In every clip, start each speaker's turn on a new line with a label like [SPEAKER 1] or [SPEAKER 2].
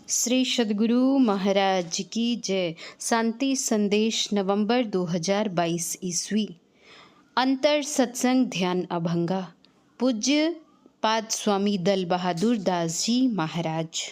[SPEAKER 1] श्री सद्गुरु महाराज की जय। शांति संदेश नवंबर 2022 ईस्वी। अंतर सत्संग ध्यान अभंगा। पूज्य पाद स्वामी दल बहादुर दास जी महाराज।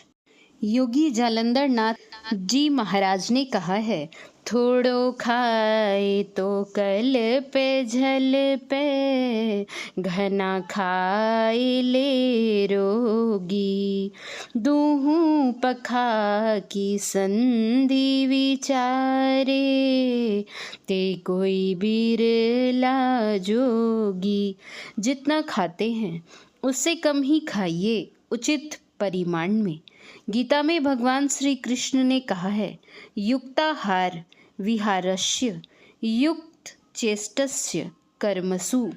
[SPEAKER 1] योगी जालंधर नाथ जी महाराज ने कहा है, थोड़ो खाए तो कल पे झल पे, घना खाए ले रोगी। दूहूं पखा की संधि विचारे, ते कोई बिरला जोगी। जितना खाते हैं उससे कम ही खाइए, उचित परिमाण में। गीता में भगवान श्री कृष्ण ने कहा है, युक्ताहार विहारस्य, युक्त चेष्टस्य कर्मसु,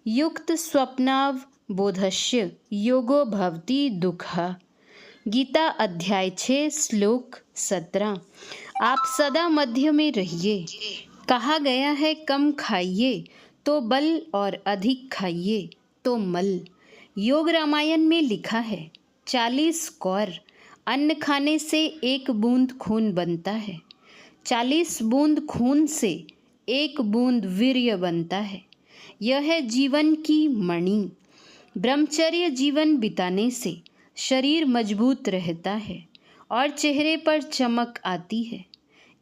[SPEAKER 1] युक्त स्वप्नाव बोधस्य योगो भवति दुःखः। गीता अध्याय 6 श्लोक 17। आप सदा मध्य में रहिए। कहा गया है, कम खाइए तो बल और अधिक खाइए तो मल। योग रामायण में लिखा है, 40 कौर अन्न खाने से 1 बूंद खून बनता है, 40 बूंद खून से 1 बूंद वीर्य बनता है। यह है जीवन की मणि। ब्रह्मचर्य जीवन बिताने से शरीर मजबूत रहता है और चेहरे पर चमक आती है।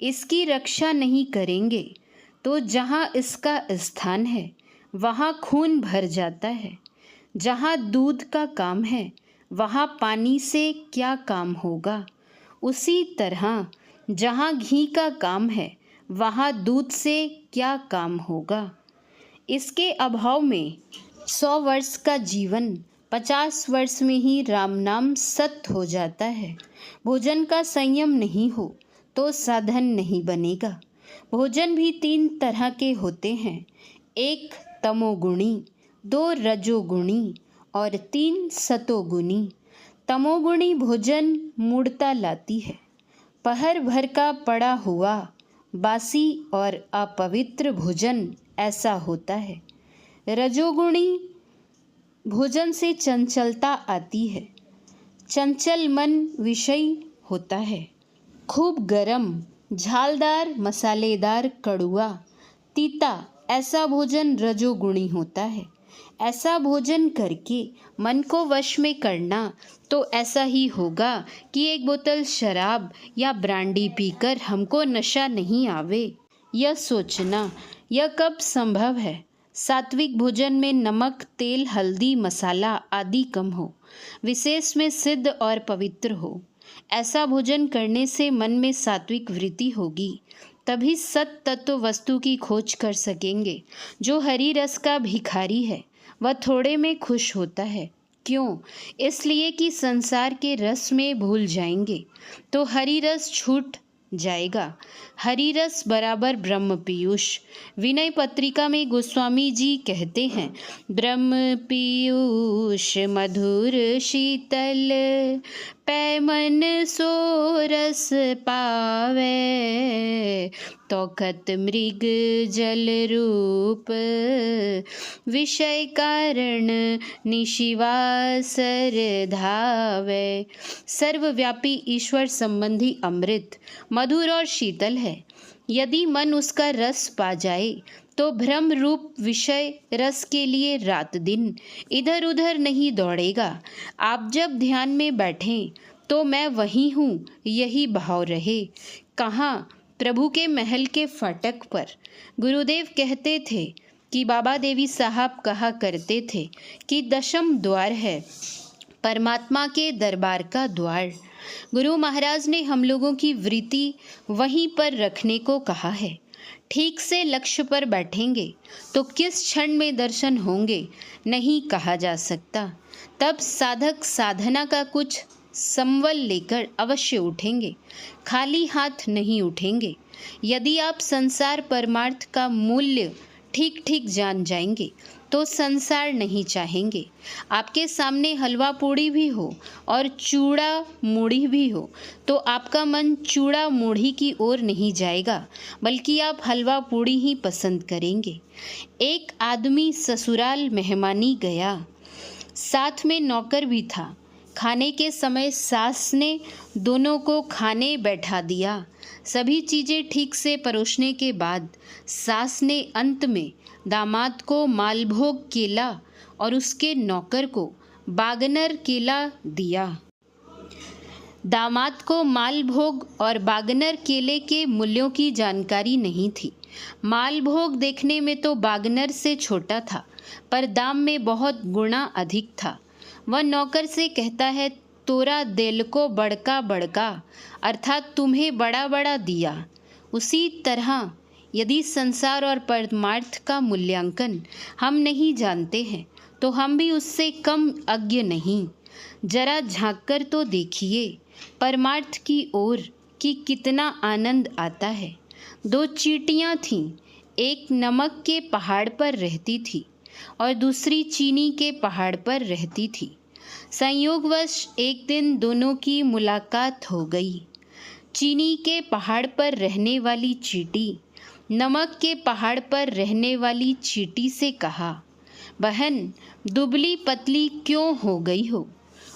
[SPEAKER 1] इसकी रक्षा नहीं करेंगे तो जहाँ इसका स्थान है वहाँ खून भर जाता है। जहाँ दूध का काम है वहाँ पानी से क्या काम होगा। उसी तरह जहाँ घी का काम है वहाँ दूध से क्या काम होगा। इसके अभाव में 100 वर्ष का जीवन 50 वर्ष में ही राम नाम सत्य हो जाता है। भोजन का संयम नहीं हो तो साधन नहीं बनेगा। भोजन भी 3 तरह के होते हैं, 1 तमोगुणी, 2 रजोगुणी और 3 सतोगुणी। तमोगुणी भोजन मूढ़ता लाती है। पहर भर का पड़ा हुआ बासी और अपवित्र भोजन ऐसा होता है। रजोगुणी भोजन से चंचलता आती है। चंचल मन विषयी होता है। खूब गरम, झालदार, मसालेदार, कड़ुआ, तीता ऐसा भोजन रजोगुणी होता है। ऐसा भोजन करके मन को वश में करना तो ऐसा ही होगा कि 1 बोतल शराब या ब्रांडी पीकर हमको नशा नहीं आवे। यह सोचना यह कब संभव है। सात्विक भोजन में नमक, तेल, हल्दी, मसाला आदि कम हो, विशेष में सिद्ध और पवित्र हो। ऐसा भोजन करने से मन में सात्विक वृत्ति होगी, तभी सत तत्व वस्तु की खोज कर सकेंगे। जो हरि रस का भिखारी है वह थोड़े में खुश होता है। क्यों? इसलिए कि संसार के रस में भूल जाएंगे तो हरि रस छूट जाएगा। हरि रस बराबर ब्रह्म पीयूष। विनय पत्रिका में गोस्वामी जी कहते हैं, ब्रह्म पीयूष मधुर शीतल, पै मन सो रस पावे, तोखत मृग जल रूप, विषय कारण निशिवासर धावे। सर्वव्यापी ईश्वर संबंधी अमृत मधुर और शीतल है। यदि मन उसका रस पा जाए तो भ्रम रूप विषय रस के लिए रात दिन इधर उधर नहीं दौड़ेगा। आप जब ध्यान में बैठें तो मैं वही हूँ यही भाव रहे। कहाँ? प्रभु के महल के फाटक पर। गुरुदेव कहते थे कि बाबा देवी साहब कहा करते थे कि 10वां द्वार है परमात्मा के दरबार का द्वार। गुरु महाराज ने हम लोगों की वृत्ति वहीं पर रखने को कहा है। ठीक से लक्ष्य पर बैठेंगे तो किस क्षण में दर्शन होंगे नहीं कहा जा सकता। तब साधक साधना का कुछ संबल लेकर अवश्य उठेंगे, खाली हाथ नहीं उठेंगे। यदि आप संसार परमार्थ का मूल्य ठीक ठीक जान जाएंगे तो संसार नहीं चाहेंगे। आपके सामने हलवा पूड़ी भी हो और चूड़ा मूढ़ी भी हो तो आपका मन चूड़ा मूढ़ी की ओर नहीं जाएगा, बल्कि आप हलवा पूड़ी ही पसंद करेंगे। एक आदमी ससुराल मेहमानी गया, साथ में नौकर भी था। खाने के समय सास ने दोनों को खाने बैठा दिया। सभी चीज़ें ठीक से परोसने के बाद सास ने अंत में दामाद को मालभोग केला और उसके नौकर को बागनर केला दिया। दामाद को मालभोग और बागनर केले के मूल्यों की जानकारी नहीं थी। मालभोग देखने में तो बागनर से छोटा था, पर दाम में बहुत गुना अधिक था। वह नौकर से कहता है, तोरा दिल को बड़का बड़का, अर्थात तुम्हें बड़ा बड़ा दिया। उसी तरह यदि संसार और परमार्थ का मूल्यांकन हम नहीं जानते हैं तो हम भी उससे कम अज्ञ नहीं। जरा झांककर तो देखिए परमार्थ की ओर कि कितना आनंद आता है। दो चींटियां थीं, एक नमक के पहाड़ पर रहती थी और दूसरी चीनी के पहाड़ पर रहती थी। संयोगवश एक दिन दोनों की मुलाकात हो गई। चीनी के पहाड़ पर रहने वाली चींटी नमक के पहाड़ पर रहने वाली चींटी से कहा, बहन दुबली पतली क्यों हो गई हो?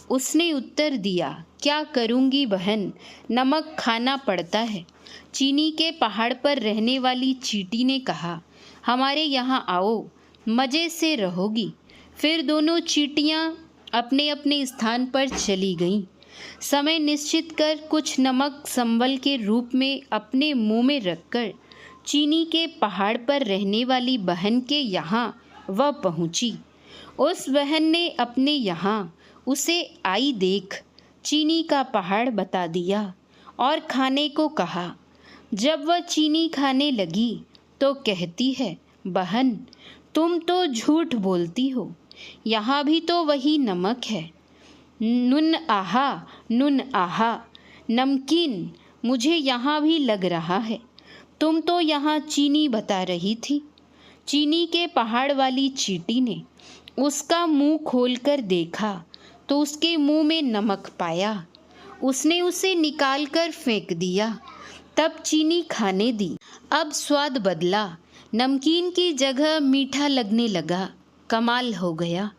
[SPEAKER 1] उसने उत्तर दिया, क्या करूँगी बहन, नमक खाना पड़ता है। चीनी के पहाड़ पर रहने वाली चींटी ने कहा, हमारे यहाँ आओ, मज़े से रहोगी। फिर दोनों चींटियाँ अपने अपने स्थान पर चली गईं। समय निश्चित कर कुछ नमक संबल के रूप में अपने मुंह में रखकर चीनी के पहाड़ पर रहने वाली बहन के यहाँ वह पहुँची। उस बहन ने अपने यहाँ उसे आई देख चीनी का पहाड़ बता दिया और खाने को कहा। जब वह चीनी खाने लगी तो कहती है, बहन तुम तो झूठ बोलती हो, यहाँ भी तो वही नमक है। नून आहा, नमकीन मुझे यहाँ भी लग रहा है। तुम तो यहाँ चीनी बता रही थी। चीनी के पहाड़ वाली चींटी ने उसका मुंह खोलकर देखा तो उसके मुंह में नमक पाया। उसने उसे निकालकर फेंक दिया। तब चीनी खाने दी। अब स्वाद बदला, नमकीन की जगह मीठा लगने लगा। कमाल हो गया।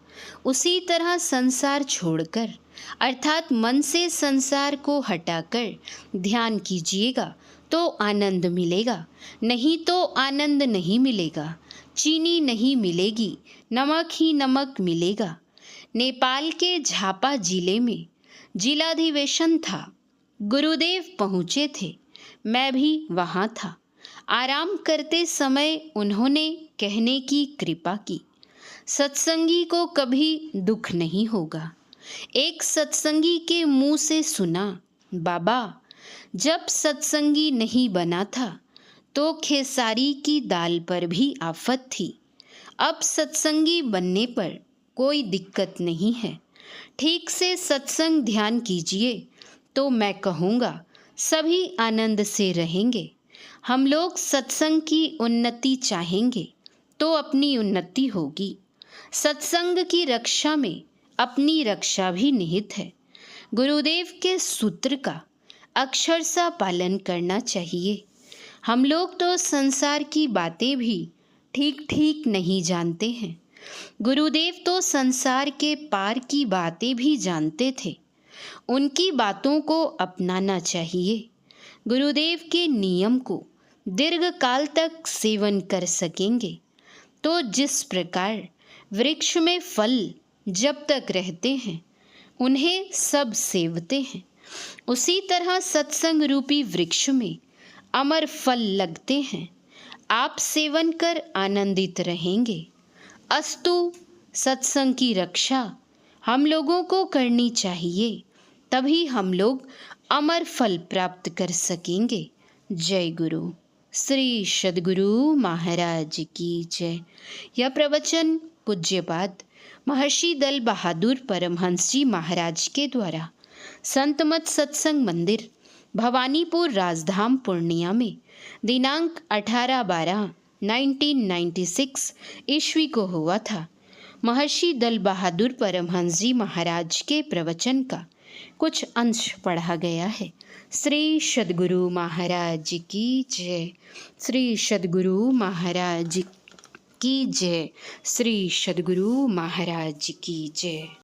[SPEAKER 1] उसी तरह संसार छोड़कर अर्थात मन से संसार को हटाकर ध्यान कीजिएगा तो आनंद मिलेगा, नहीं तो आनंद नहीं मिलेगा। चीनी नहीं मिलेगी, नमक ही नमक मिलेगा। नेपाल के झापा जिले में जिलाधिवेशन था। गुरुदेव पहुँचे थे, मैं भी वहाँ था। आराम करते समय उन्होंने कहने की कृपा की, सत्संगी को कभी दुख नहीं होगा। एक सत्संगी के मुंह से सुना, बाबा जब सत्संगी नहीं बना था तो खेसारी की दाल पर भी आफत थी। अब सत्संगी बनने पर कोई दिक्कत नहीं है। ठीक से सत्संग ध्यान कीजिए तो मैं कहूँगा सभी आनंद से रहेंगे। हम लोग सत्संग की उन्नति चाहेंगे तो अपनी उन्नति होगी। सत्संग की रक्षा में अपनी रक्षा भी निहित है। गुरुदेव के सूत्र का अक्षरशः पालन करना चाहिए। हम लोग तो संसार की बातें भी ठीक ठीक नहीं जानते हैं। गुरुदेव तो संसार के पार की बातें भी जानते थे। उनकी बातों को अपनाना चाहिए। गुरुदेव के नियम को दीर्घ काल तक सेवन कर सकेंगे तो जिस प्रकार वृक्ष में फल जब तक रहते हैं उन्हें सब सेवते हैं, उसी तरह सत्संग रूपी वृक्ष में अमर फल लगते हैं। आप सेवन कर आनंदित रहेंगे। अस्तु सत्संग की रक्षा हम लोगों को करनी चाहिए, तभी हम लोग अमर फल प्राप्त कर सकेंगे। जय गुरु। श्री सद्गुरु महाराज की जय। यह प्रवचन पूज्यपाद महर्षि दल बहादुर परमहंस जी महाराज के द्वारा संत मत सत्संग मंदिर भवानीपुर राजधाम पूर्णिया में दिनांक 18/12/1996 ईस्वी को हुआ था। महर्षि दल बहादुर परमहंस जी महाराज के प्रवचन का कुछ अंश पढ़ा गया है। श्री सद्गुरु महाराज की जय। श्री सद्गुरु महाराज की जय। श्री सद्गुरु महाराज की जय।